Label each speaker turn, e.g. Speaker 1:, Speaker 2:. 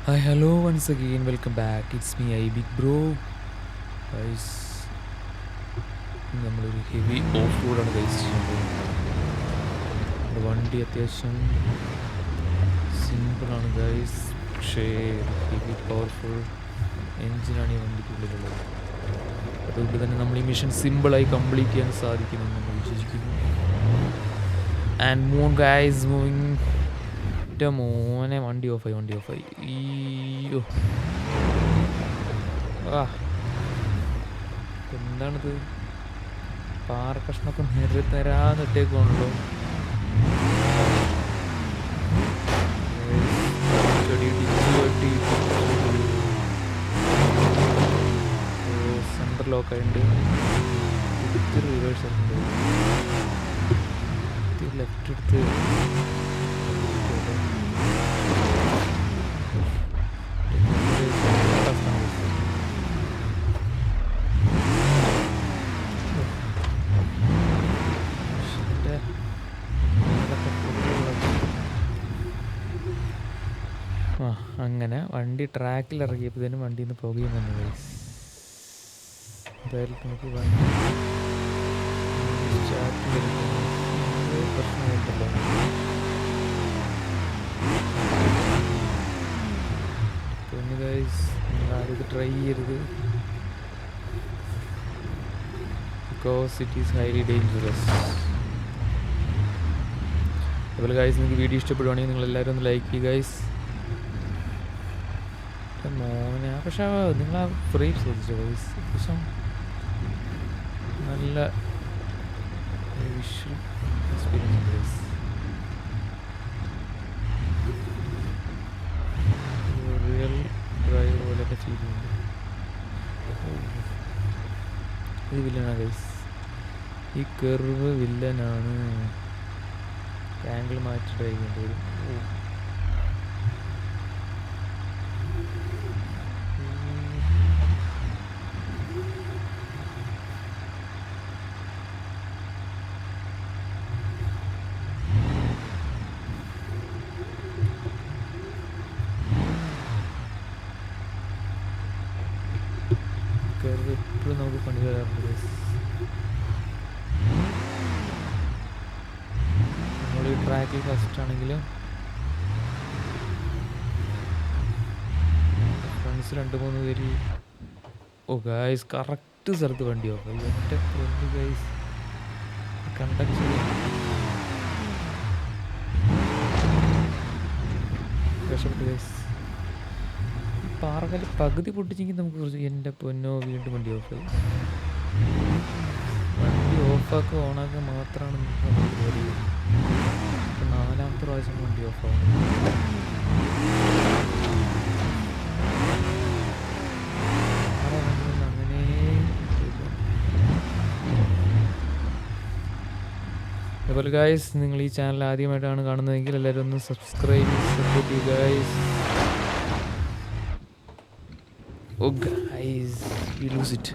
Speaker 1: Hi, hello once again. Welcome back. It's me, I Big Bro. Guys, നമ്മളൊരു heavy of റോഡാണ് കഴിച്ചിട്ടുണ്ട്. നമ്മുടെ വണ്ടി അത്യാവശ്യം സിമ്പിളാണ് ഗൈസ്, പക്ഷേ ഹെവി പവർഫുൾ എൻജിനാണ് ഈ വണ്ടിക്കുള്ളിലുള്ളത്. അതുകൊണ്ട് തന്നെ നമ്മൾ ഈ മിഷൻ സിമ്പിളായി കംപ്ലീറ്റ് ചെയ്യാൻ സാധിക്കുമെന്ന് നമ്മൾ വിശ്വസിക്കുന്നു. And moon guys moving. മോനെ വണ്ടി ഓഫായി അയ്യോ എന്താണിത്, പാറ കഷ്ണമൊക്കെ നേരെ തരാന്നിട്ടേക്കാണല്ലോ. സെൻറ്റർ ലോക്കായിട്ട് ഇത്തിരി റിവേഴ്സ് ഉണ്ട്, ഇത്തിരി ലെഫ്റ്റ് എടുത്ത് അങ്ങനെ വണ്ടി ട്രാക്കിൽ ഇറങ്ങിയപ്പോഴത്തേനും വണ്ടിയിൽ നിന്ന് പുകയും വന്നു ഗൈസ്. എന്തായാലും നമുക്ക് വണ്ടി പ്രശ്നമായിട്ടല്ലോ. പിന്നെ ഗൈസ് നിങ്ങളാരും ഇത് ട്രൈ ചെയ്യരുത്, because it is highly dangerous. അതുപോലെ ഗൈസ് നിങ്ങൾക്ക് വീഡിയോ ഇഷ്ടപ്പെടുവാണെങ്കിൽ നിങ്ങളെല്ലാവരും ഒന്ന് ലൈക്ക് ചെയ്യുക ഗൈസ്. മോനെ പക്ഷെ നിങ്ങൾ ആ ഫ്രെയിം ശ്രദ്ധിച്ചോ ഗൈസ്, പക്ഷെ നല്ല visual experience guys. Real drive പോലെയൊക്കെ ഫീൽ ചെയ്യുന്നുണ്ട്. ഇത് വില്ലനാണ് ഗൈസ്, ഈ കർവ് വില്ലനാണ്. ആംഗിൾ മാറ്റി ഡ്രൈവ് ചെയ്യേണ്ടി വരും. കർവ് എപ്പോഴും നമുക്ക് പണി തരാറുണ്ട് ഗൈസ്. നമ്മൾ ഈ ട്രാക്കിൽ ഫസ്റ്റ് ആണെങ്കിലും ഫ്രണ്ട്സ് 2-3 പേര് ഗൈസ് കറക്റ്റ് സ്ഥലത്ത് വണ്ടി ഓഫ് ഒറ്റ പൊന്നു ഗൈസ്. കണ്ടക്ട് രക്ഷപ്പെട്ടു ഗൈസ്. പാറകല്ല് പകുതി പൊട്ടിച്ചെങ്കിൽ നമുക്ക് കുറച്ച് എൻ്റെ പൊന്നോ വീണ്ടും വണ്ടി ഓഫായി. വണ്ടി ഓഫാക്കുക ഓണാക്കുക മാത്രമാണ് പരിപാടി. ഇപ്പം 4ാമത്തെ പ്രാവശ്യം വണ്ടി ഓഫാവും. അങ്ങനെ അതുപോലെ ഗൈസ് നിങ്ങൾ ഈ ചാനൽ ആദ്യമായിട്ടാണ് കാണുന്നതെങ്കിൽ എല്ലാവരും ഒന്ന് സബ്സ്ക്രൈബ് സപ്പോർട്ട് ചെയ്യുക guys. Oh guys, we lose it.